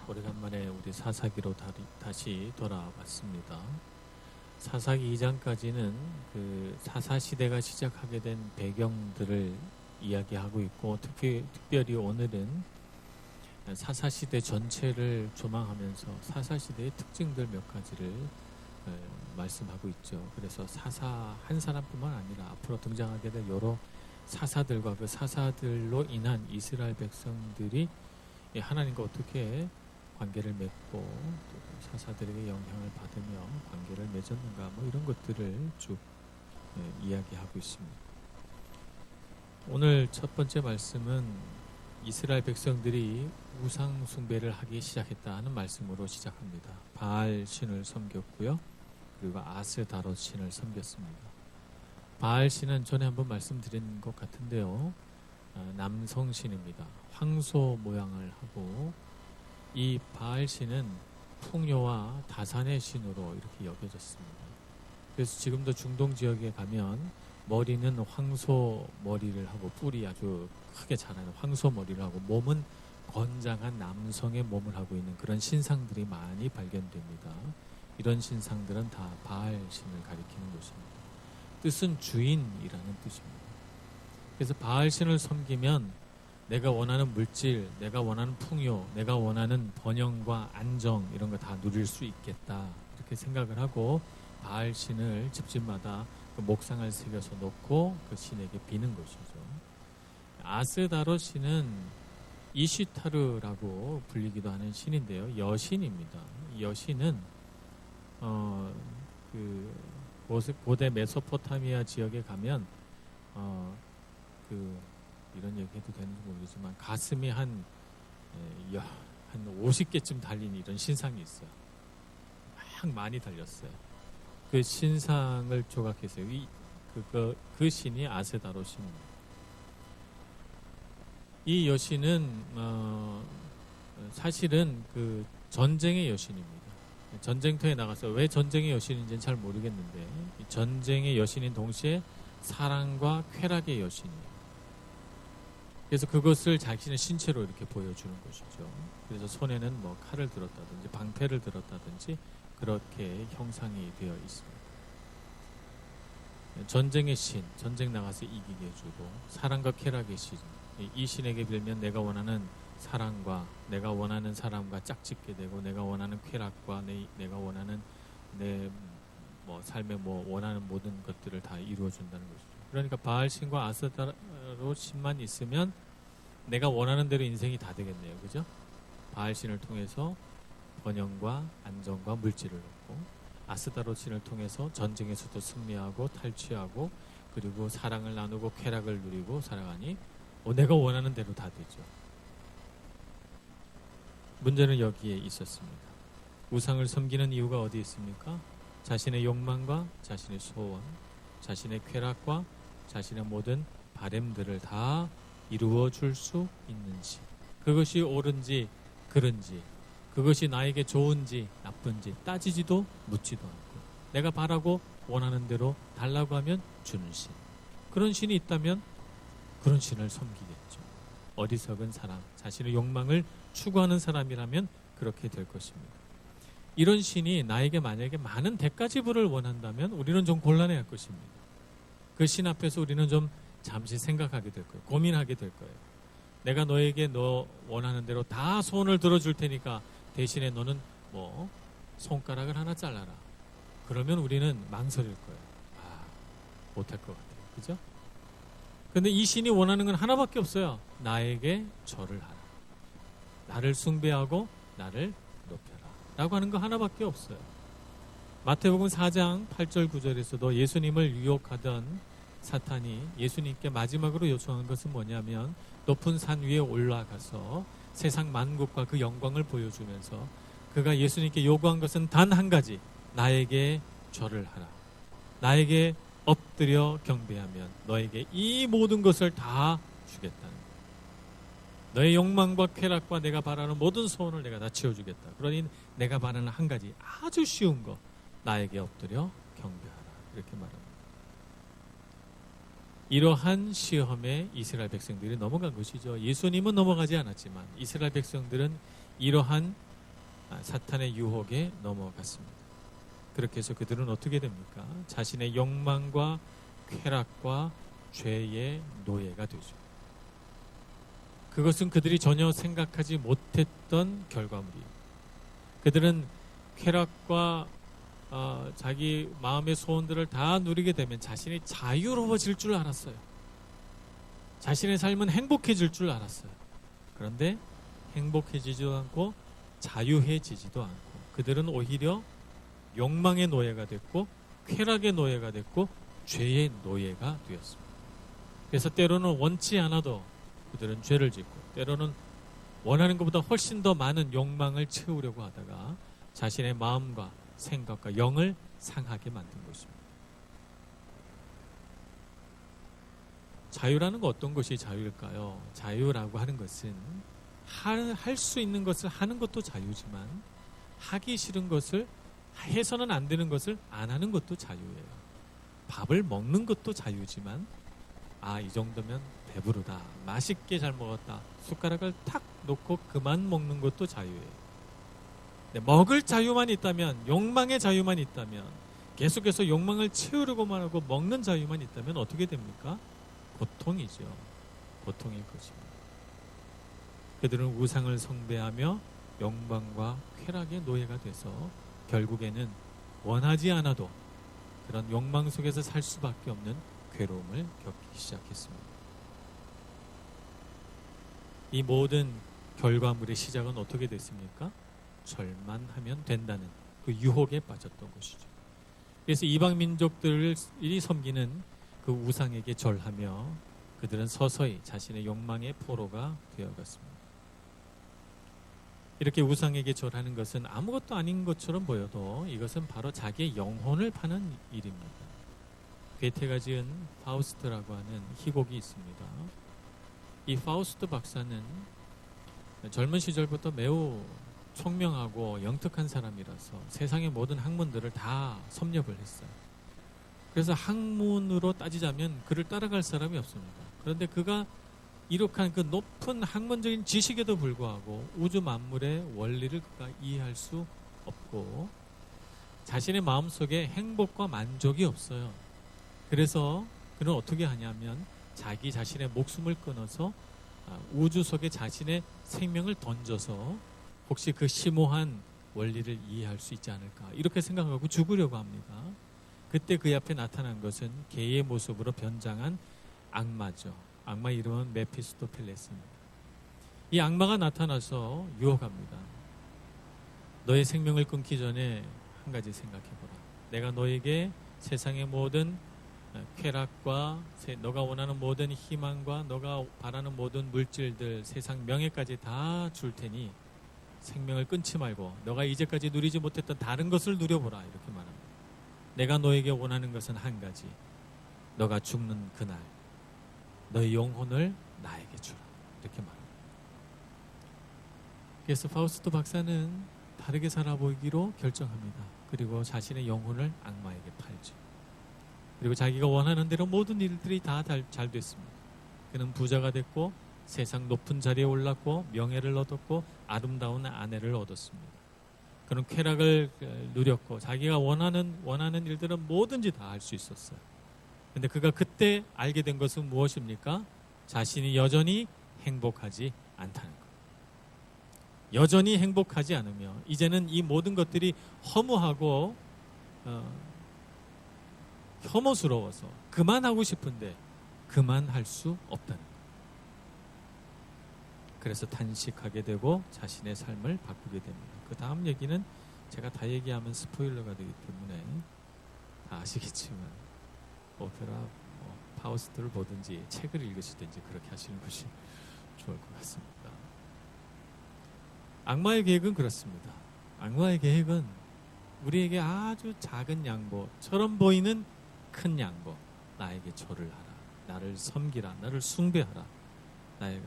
오래간만에 우리 사사기로 다시 돌아왔습니다. 사사기 2장까지는 그 사사시대가 시작하게 된 배경들을 이야기하고 있고, 특별히 오늘은 사사시대 전체를 조망하면서 사사시대의 특징들 몇 가지를 말씀하고 있죠. 그래서 사사 한 사람뿐만 아니라 앞으로 등장하게 될 여러 사사들과 그 사사들로 인한 이스라엘 백성들이 하나님과 어떻게 관계를 맺고 또 사사들에게 영향을 받으며 관계를 맺었는가, 이런 것들을 쭉 이야기하고 있습니다. 오늘 첫 번째 말씀은 이스라엘 백성들이 우상 숭배를 하기 시작했다 하는 말씀으로 시작합니다. 바알 신을 섬겼고요, 그리고 아스다롯 신을 섬겼습니다. 바알 신은 전에 한번 말씀드린 것 같은데요, 남성 신입니다. 황소 모양을 하고, 이 바알 신은 풍요와 다산의 신으로 이렇게 여겨졌습니다. 그래서 지금도 중동 지역에 가면 머리는 황소 머리를 하고 뿔이 아주 크게 자라는 황소 머리를 하고 몸은 건장한 남성의 몸을 하고 있는 그런 신상들이 많이 발견됩니다. 이런 신상들은 다 바알 신을 가리키는 것입니다. 뜻은 주인이라는 뜻입니다. 그래서 바알 신을 섬기면 내가 원하는 물질, 내가 원하는 풍요, 내가 원하는 번영과 안정, 이런 거 다 누릴 수 있겠다, 이렇게 생각을 하고 바알 신을 집집마다 그 목상을 새겨서 놓고 그 신에게 비는 것이죠. 아스다롯 신은 이시타르라고 불리기도 하는 신인데요, 여신입니다. 여신은 고대 메소포타미아 지역에 가면 이런 얘기해도 되는지 모르겠지만 가슴이 한 50개쯤 달린 이런 신상이 있어요. 막 많이 달렸어요. 그 신상을 조각했어요. 그 신이 아스다롯 신입니다. 이 여신은 사실은 그 전쟁의 여신입니다. 전쟁터에 나가서 왜 전쟁의 여신인지는 잘 모르겠는데, 전쟁의 여신인 동시에 사랑과 쾌락의 여신이에요. 그래서 그것을 자신의 신체로 이렇게 보여주는 것이죠. 그래서 손에는 칼을 들었다든지 방패를 들었다든지 그렇게 형상이 되어 있습니다. 전쟁의 신, 전쟁 나가서 이기게 해주고, 사랑과 쾌락의 신, 이 신에게 빌면 내가 원하는 사랑과 내가 원하는 사람과 짝짓게 되고, 내가 원하는 쾌락과 내가 원하는 내 삶에 원하는 모든 것들을 다 이루어준다는 것이죠. 그러니까 바알 신과 아스다롯 신만 있으면 내가 원하는 대로 인생이 다 되겠네요. 그죠? 바알 신을 통해서 번영과 안정과 물질을 얻고, 아스다롯 신을 통해서 전쟁에서도 승리하고 탈취하고, 그리고 사랑을 나누고 쾌락을 누리고 살아가니 내가 원하는 대로 다 되죠. 문제는 여기에 있었습니다. 우상을 섬기는 이유가 어디 있습니까? 자신의 욕망과 자신의 소원, 자신의 쾌락과 자신의 모든 바램들을 다 이루어 줄 수 있는지, 그것이 옳은지 그른지, 그것이 나에게 좋은지 나쁜지 따지지도 묻지도 않고, 내가 바라고 원하는 대로 달라고 하면 주는 신, 그런 신이 있다면 그런 신을 섬기겠죠. 어리석은 사람, 자신의 욕망을 추구하는 사람이라면 그렇게 될 것입니다. 이런 신이 나에게 만약에 많은 대가 지불을 원한다면 우리는 좀 곤란해할 것입니다. 그 신 앞에서 우리는 좀 잠시 생각하게 될 거예요. 고민하게 될 거예요. 내가 너에게 너 원하는 대로 다 손을 들어줄 테니까 대신에 너는 손가락을 하나 잘라라. 그러면 우리는 망설일 거예요. 못할 것 같아요. 그죠? 근데 이 신이 원하는 건 하나밖에 없어요. 나에게 절을 하라. 나를 숭배하고 나를 높여라. 라고 하는 거 하나밖에 없어요. 마태복음 4장 8절 9절에서도 예수님을 유혹하던 사탄이 예수님께 마지막으로 요청한 것은 뭐냐면, 높은 산 위에 올라가서 세상 만국과 그 영광을 보여주면서 그가 예수님께 요구한 것은 단 한 가지, 나에게 절을 하라. 나에게 엎드려 경배하면 너에게 이 모든 것을 다 주겠다는 거예요. 너의 욕망과 쾌락과 내가 바라는 모든 소원을 내가 다 채워주겠다. 그러니 내가 바라는 한 가지 아주 쉬운 거, 나에게 엎드려 경배하라. 이렇게 말합니다. 이러한 시험에 이스라엘 백성들이 넘어간 것이죠. 예수님은 넘어가지 않았지만 이스라엘 백성들은 이러한 사탄의 유혹에 넘어갔습니다. 그렇게 해서 그들은 어떻게 됩니까? 자신의 욕망과 쾌락과 죄의 노예가 되죠. 그것은 그들이 전혀 생각하지 못했던 결과물이에요. 그들은 쾌락과 자기 마음의 소원들을 다 누리게 되면 자신이 자유로워질 줄 알았어요. 자신의 삶은 행복해질 줄 알았어요. 그런데 행복해지지도 않고 자유해지지도 않고 그들은 오히려 욕망의 노예가 됐고 쾌락의 노예가 됐고 죄의 노예가 되었습니다. 그래서 때로는 원치 않아도 그들은 죄를 짓고 때로는 원하는 것보다 훨씬 더 많은 욕망을 채우려고 하다가 자신의 마음과 생각과 영을 상하게 만든 것입니다. 자유라는 거 어떤 것이 자유일까요? 자유라고 하는 것은 할 수 있는 것을 하는 것도 자유지만 하기 싫은 것을 해서는 안 되는 것을 안 하는 것도 자유예요. 밥을 먹는 것도 자유지만 이 정도면 배부르다, 맛있게 잘 먹었다, 숟가락을 탁 놓고 그만 먹는 것도 자유예요. 먹을 자유만 있다면, 욕망의 자유만 있다면, 계속해서 욕망을 채우려고만 하고 먹는 자유만 있다면 어떻게 됩니까? 고통이죠. 고통일 것입니다. 그들은 우상을 겪배하며 욕망과 쾌락의 노예가 돼서 결국에는 원하지 않아도 그런 욕망 속에서 살 수밖에 없는 괴로움을 겪기 시작했습니다. 이 모든 결과물의 시작은 어떻게 됐습니까? 절만하면 된다는 그 유혹에 빠졌던 것이죠. 그래서 이방 민족들이 섬기는 그 우상에게 절하며 그들은 서서히 자신의 욕망의 포로가 되어갔습니다. 이렇게 우상에게 절하는 것은 아무것도 아닌 것처럼 보여도 이것은 바로 자기의 영혼을 파는 일입니다. 괴테가 지은 파우스트라고 하는 희곡이 있습니다. 이 파우스트 박사는 젊은 시절부터 매우 총명하고 영특한 사람이라서 세상의 모든 학문들을 다 섭렵을 했어요. 그래서 학문으로 따지자면 그를 따라갈 사람이 없습니다. 그런데 그가 이룩한 그 높은 학문적인 지식에도 불구하고 우주 만물의 원리를 그가 이해할 수 없고 자신의 마음속에 행복과 만족이 없어요. 그래서 그는 어떻게 하냐면 자기 자신의 목숨을 끊어서 우주 속에 자신의 생명을 던져서 혹시 그 심오한 원리를 이해할 수 있지 않을까 이렇게 생각하고 죽으려고 합니다. 그때 그 앞에 나타난 것은 개의 모습으로 변장한 악마죠. 악마 이름은 메피스토펠레스입니다. 이 악마가 나타나서 유혹합니다. 너의 생명을 끊기 전에 한 가지 생각해보라. 내가 너에게 세상의 모든 쾌락과 너가 원하는 모든 희망과 너가 바라는 모든 물질들, 세상 명예까지 다 줄 테니 생명을 끊지 말고 너가 이제까지 누리지 못했던 다른 것을 누려보라 이렇게 말합니다. 내가 너에게 원하는 것은 한 가지. 너가 죽는 그날 너의 영혼을 나에게 주라 이렇게 말합니다. 그래서 파우스트 박사는 다르게 살아보기로 결정합니다. 그리고 자신의 영혼을 악마에게 팔죠. 그리고 자기가 원하는 대로 모든 일들이 다 잘 됐습니다. 그는 부자가 됐고 세상 높은 자리에 올랐고 명예를 얻었고 아름다운 아내를 얻었습니다. 그는 쾌락을 누렸고 자기가 원하는 일들은 뭐든지 다 할 수 있었어요. 그런데 그가 그때 알게 된 것은 무엇입니까? 자신이 여전히 행복하지 않다는 것. 여전히 행복하지 않으며 이제는 이 모든 것들이 허무하고 혐오스러워서 그만하고 싶은데 그만할 수 없다는 것. 그래서 탄식하게 되고 자신의 삶을 바꾸게 됩니다. 그 다음 얘기는 제가 다 얘기하면 스포일러가 되기 때문에 다 아시겠지만 오페라 파우스트를 보든지 책을 읽으시든지 그렇게 하시는 것이 좋을 것 같습니다. 악마의 계획은 그렇습니다. 악마의 계획은 우리에게 아주 작은 양보처럼 보이는 큰 양보, 나에게 절을 하라, 나를 섬기라, 나를 숭배하라,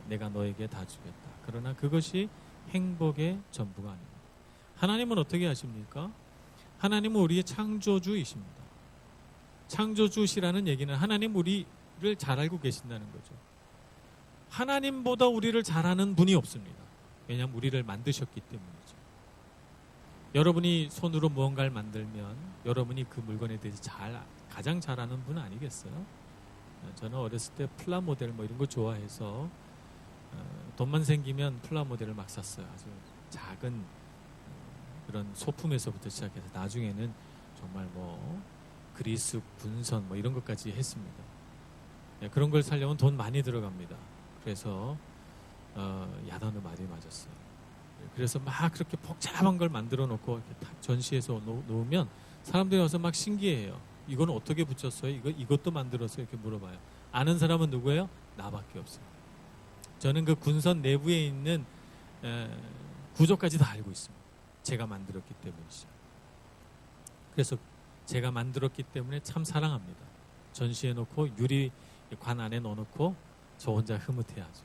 내가 너에게 다 주겠다. 그러나 그것이 행복의 전부가 아닙니다. 하나님은 어떻게 하십니까? 하나님은 우리의 창조주이십니다. 창조주시라는 얘기는 하나님 우리를 잘 알고 계신다는 거죠. 하나님보다 우리를 잘 아는 분이 없습니다. 왜냐하면 우리를 만드셨기 때문이죠. 여러분이 손으로 무언가를 만들면 여러분이 그 물건에 대해서 가장 잘 아는 분은 아니겠어요? 저는 어렸을 때 플라모델 뭐 이런 거 좋아해서 돈만 생기면 플라모델을 막 샀어요. 아주 작은 그런 소품에서부터 시작해서 나중에는 정말 뭐 그리스 군선 뭐 이런 것까지 했습니다. 그런 걸 사려면 돈 많이 들어갑니다. 그래서 야단을 많이 맞았어요. 그래서 막 그렇게 복잡한 걸 만들어 놓고 이렇게 딱 전시해서 놓으면 사람들이 와서 막 신기해요. 이건 어떻게 붙였어요? 이것도 만들었어요? 이렇게 물어봐요. 아는 사람은 누구예요? 나밖에 없어요. 저는 그 군선 내부에 있는 구조까지 다 알고 있습니다. 제가 만들었기 때문이죠. 그래서 제가 만들었기 때문에 참 사랑합니다. 전시해 놓고 유리 관 안에 넣어놓고 저 혼자 흐뭇해하죠.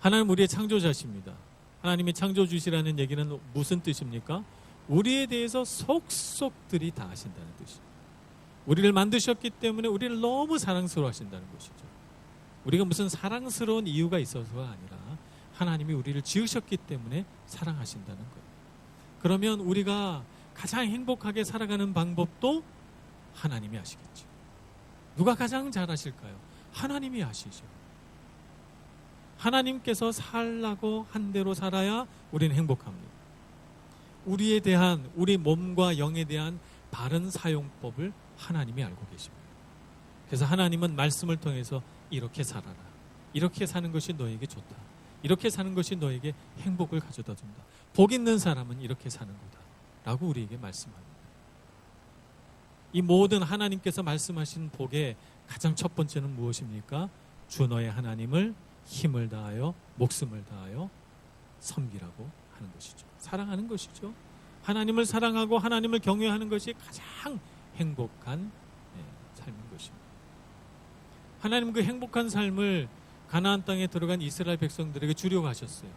하나님 우리의 창조자십니다. 하나님이 창조주시라는 얘기는 무슨 뜻입니까? 우리에 대해서 속속들이 다 아신다는 뜻이죠. 우리를 만드셨기 때문에 우리를 너무 사랑스러워 하신다는 것이죠. 우리가 무슨 사랑스러운 이유가 있어서가 아니라 하나님이 우리를 지으셨기 때문에 사랑하신다는 거예요. 그러면 우리가 가장 행복하게 살아가는 방법도 하나님이 아시겠죠. 누가 가장 잘 아실까요? 하나님이 아시죠. 하나님께서 살라고 한 대로 살아야 우리는 행복합니다. 우리에 대한, 우리 몸과 영에 대한 바른 사용법을 하나님이 알고 계십니다. 그래서 하나님은 말씀을 통해서 이렇게 살아라. 이렇게 사는 것이 너에게 좋다. 이렇게 사는 것이 너에게 행복을 가져다 준다. 복 있는 사람은 이렇게 사는 거다. 라고 우리에게 말씀합니다. 이 모든 하나님께서 말씀하신 복의 가장 첫 번째는 무엇입니까? 주 너의 하나님을 힘을 다하여 목숨을 다하여 섬기라고 하는 것이죠. 사랑하는 것이죠. 하나님을 사랑하고 하나님을 경외하는 것이 가장 행복한 삶인 것입니다. 하나님 그 행복한 삶을 가나안 땅에 들어간 이스라엘 백성들에게 주려고 하셨어요.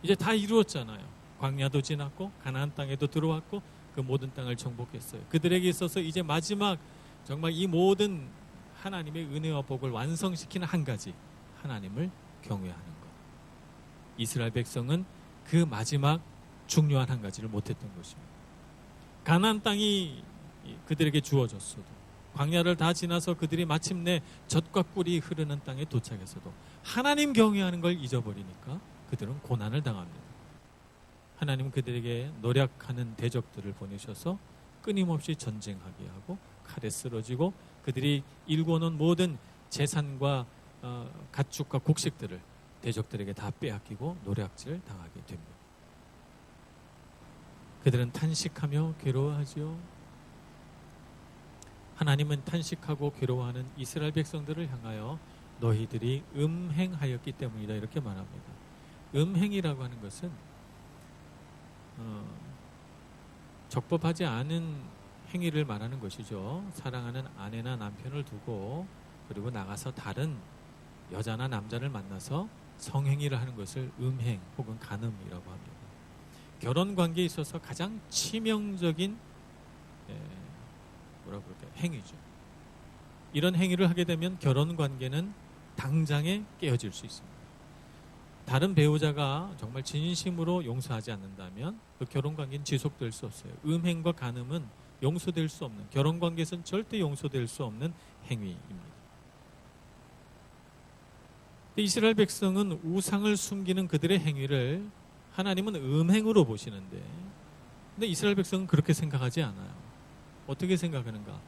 이제 다 이루었잖아요. 광야도 지났고 가나안 땅에도 들어왔고 그 모든 땅을 정복했어요. 그들에게 있어서 이제 마지막 정말 이 모든 하나님의 은혜와 복을 완성시키는 한 가지, 하나님을 경외하는 것. 이스라엘 백성은 그 마지막 중요한 한 가지를 못했던 것입니다. 가나안 땅이 그들에게 주어졌어도, 광야를 다 지나서 그들이 마침내 젖과 꿀이 흐르는 땅에 도착했어도 하나님 경외하는 걸 잊어버리니까 그들은 고난을 당합니다. 하나님은 그들에게 노력하는 대적들을 보내셔서 끊임없이 전쟁하게 하고 칼에 쓰러지고 그들이 일궈놓은 모든 재산과 가축과 곡식들을 대적들에게 다 빼앗기고 노략질 당하게 됩니다. 그들은 탄식하며 괴로워하죠. 하나님은 탄식하고 괴로워하는 이스라엘 백성들을 향하여 너희들이 음행하였기 때문이다 이렇게 말합니다. 음행이라고 하는 것은 적법하지 않은 행위를 말하는 것이죠. 사랑하는 아내나 남편을 두고 그리고 나가서 다른 여자나 남자를 만나서 성행위를 하는 것을 음행 혹은 간음이라고 합니다. 결혼 관계에 있어서 가장 치명적인 행위죠. 이런 행위를 하게 되면 결혼 관계는 당장에 깨어질 수 있습니다. 다른 배우자가 정말 진심으로 용서하지 않는다면 그 결혼 관계는 지속될 수 없어요. 음행과 간음은 용서될 수 없는, 결혼 관계에서는 절대 용서될 수 없는 행위입니다. 이스라엘 백성은 우상을 숨기는 그들의 행위를 하나님은 음행으로 보시는데, 근데 이스라엘 백성은 그렇게 생각하지 않아요. 어떻게 생각하는가?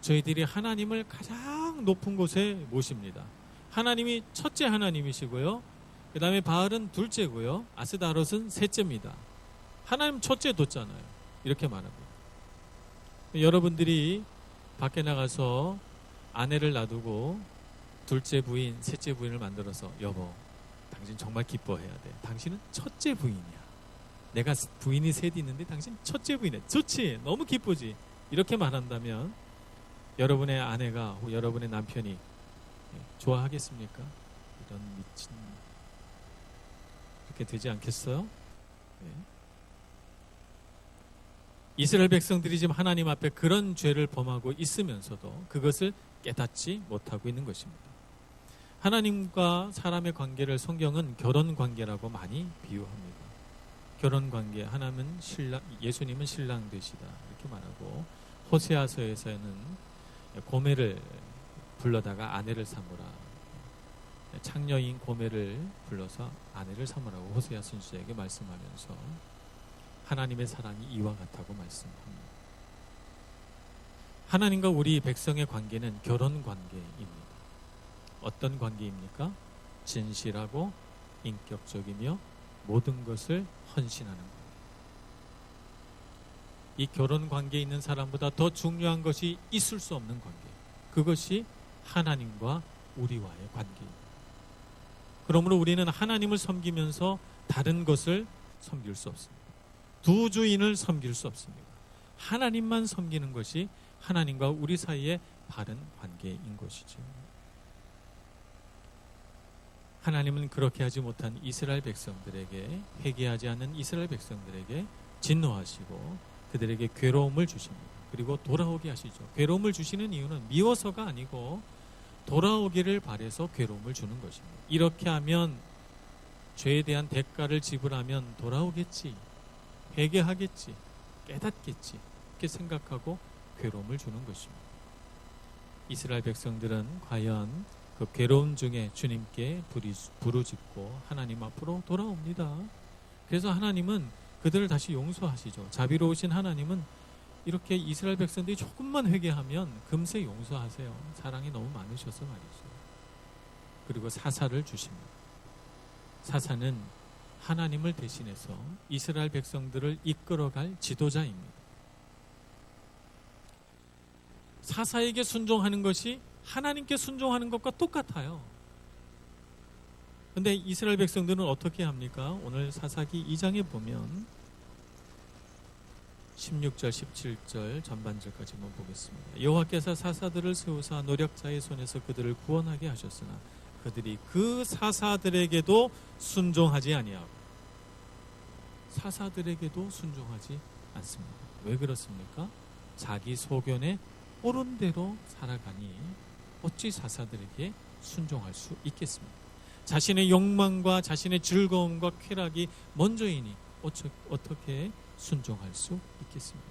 저희들이 하나님을 가장 높은 곳에 모십니다. 하나님이 첫째 하나님이시고요. 그 다음에 바알은 둘째고요. 아스다롯은 셋째입니다. 하나님 첫째 뒀잖아요. 이렇게 말합니다. 여러분들이 밖에 나가서 아내를 놔두고 둘째 부인, 셋째 부인을 만들어서 여보, 당신 정말 기뻐해야 돼. 당신은 첫째 부인이야. 내가 부인이 셋 있는데 당신 첫째 부인이야. 좋지? 너무 기쁘지? 이렇게 말한다면 여러분의 아내가 혹은 여러분의 남편이 좋아하겠습니까? 이런 미친, 그렇게 되지 않겠어요? 네. 이스라엘 백성들이 지금 하나님 앞에 그런 죄를 범하고 있으면서도 그것을 깨닫지 못하고 있는 것입니다. 하나님과 사람의 관계를 성경은 결혼 관계라고 많이 비유합니다. 결혼 관계, 하나님은 신랑, 예수님은 신랑 되시다 이렇게 말하고, 호세아서에서는 고멜을 불러다가 아내를 삼으라, 창녀인 고멜을 불러서 아내를 삼으라고 호세아 선지자에게 말씀하면서 하나님의 사랑이 이와 같다고 말씀합니다. 하나님과 우리 백성의 관계는 결혼 관계입니다. 어떤 관계입니까? 진실하고 인격적이며 모든 것을 헌신하는 것. 이 결혼 관계에 있는 사람보다 더 중요한 것이 있을 수 없는 관계. 그것이 하나님과 우리와의 관계입니다. 그러므로 우리는 하나님을 섬기면서 다른 것을 섬길 수 없습니다. 두 주인을 섬길 수 없습니다. 하나님만 섬기는 것이 하나님과 우리 사이의 바른 관계인 것이죠. 하나님은 그렇게 하지 못한 이스라엘 백성들에게, 회개하지 않는 이스라엘 백성들에게 진노하시고 그들에게 괴로움을 주십니다. 그리고 돌아오게 하시죠. 괴로움을 주시는 이유는 미워서가 아니고 돌아오기를 바라서 괴로움을 주는 것입니다. 이렇게 하면, 죄에 대한 대가를 지불하면 돌아오겠지, 회개하겠지, 깨닫겠지 이렇게 생각하고 괴로움을 주는 것입니다. 이스라엘 백성들은 과연 그 괴로움 중에 주님께 부르짖고 하나님 앞으로 돌아옵니다. 그래서 하나님은 그들을 다시 용서하시죠. 자비로우신 하나님은 이렇게 이스라엘 백성들이 조금만 회개하면 금세 용서하세요. 사랑이 너무 많으셔서 말이죠. 그리고 사사를 주십니다. 사사는 하나님을 대신해서 이스라엘 백성들을 이끌어갈 지도자입니다. 사사에게 순종하는 것이 하나님께 순종하는 것과 똑같아요. 그런데 이스라엘 백성들은 어떻게 합니까? 오늘 사사기 2장에 보면 16절 17절 전반절까지 한번 보겠습니다. 여호와께서 사사들을 세우사 노력자의 손에서 그들을 구원하게 하셨으나 그들이 그 사사들에게도 순종하지 아니하고, 사사들에게도 순종하지 않습니다. 왜 그렇습니까? 자기 소견에 옳은 대로 살아가니 어찌 사사들에게 순종할 수 있겠습니까? 자신의 욕망과 자신의 즐거움과 쾌락이 먼저이니 어떻게 순종할 수 있겠습니까?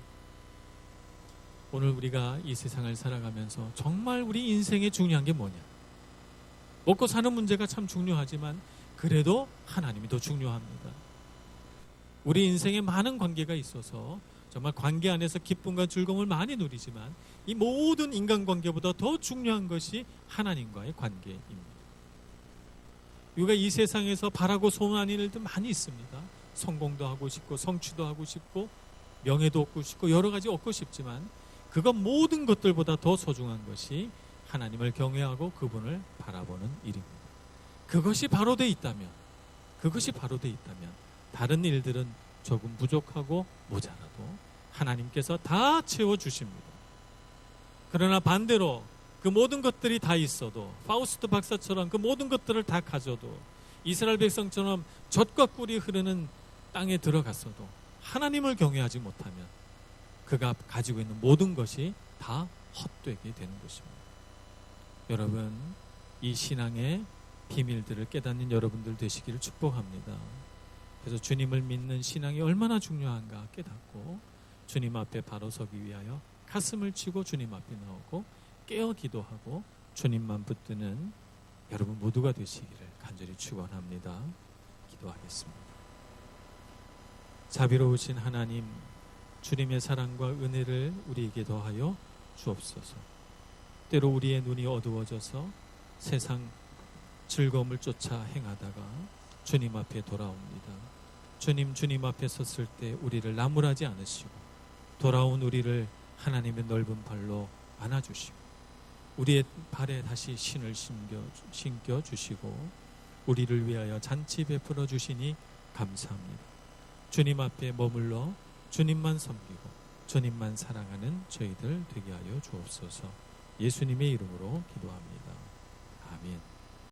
오늘 우리가 이 세상을 살아가면서 정말 우리 인생에 중요한 게 뭐냐? 먹고 사는 문제가 참 중요하지만 그래도 하나님이 더 중요합니다. 우리 인생에 많은 관계가 있어서 정말 관계 안에서 기쁨과 즐거움을 많이 누리지만 이 모든 인간관계보다 더 중요한 것이 하나님과의 관계입니다. 우리가 이 세상에서 바라고 소원하는 일들 많이 있습니다. 성공도 하고 싶고 성취도 하고 싶고 명예도 얻고 싶고 여러 가지 얻고 싶지만 그것 모든 것들보다 더 소중한 것이 하나님을 경외하고 그분을 바라보는 일입니다. 그것이 바로 돼 있다면 다른 일들은 조금 부족하고 모자라도 하나님께서 다 채워주십니다. 그러나 반대로 그 모든 것들이 다 있어도, 파우스트 박사처럼 그 모든 것들을 다 가져도, 이스라엘 백성처럼 젖과 꿀이 흐르는 땅에 들어갔어도 하나님을 경외하지 못하면 그가 가지고 있는 모든 것이 다 헛되게 되는 것입니다. 여러분, 이 신앙의 비밀들을 깨닫는 여러분들 되시기를 축복합니다. 그래서 주님을 믿는 신앙이 얼마나 중요한가 깨닫고 주님 앞에 바로 서기 위하여 가슴을 치고 주님 앞에 나오고 깨어 기도하고 주님만 붙드는 여러분 모두가 되시기를 간절히 축원합니다. 기도하겠습니다. 자비로우신 하나님, 주님의 사랑과 은혜를 우리에게 더하여 주옵소서. 때로 우리의 눈이 어두워져서 세상 즐거움을 쫓아 행하다가 주님 앞에 돌아옵니다. 주님 앞에 섰을 때 우리를 나무라지 않으시고 돌아온 우리를 하나님의 넓은 발로 안아주시고 우리의 발에 다시 신을 신겨 주시고 우리를 위하여 잔치 베풀어 주시니 감사합니다. 주님 앞에 머물러 주님만 섬기고 주님만 사랑하는 저희들 되게 하여 주옵소서. 예수님의 이름으로 기도합니다. 아멘.